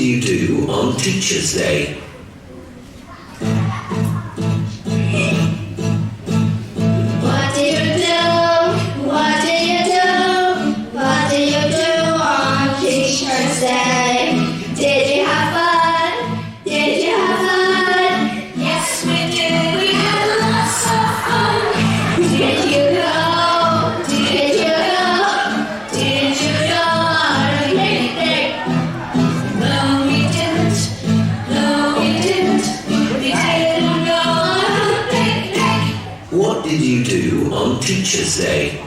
you do on Teacher's Day? What do you do? What do you do? What do you do on Teacher's Day? Did you have fun? Did you have fun? Yes, we did. We had lots of fun. Did you go? Did you go? Did you go on a picnic? No, we didn't. No, we didn't. We didn't go on a picnic. What did you do on Teacher's Day?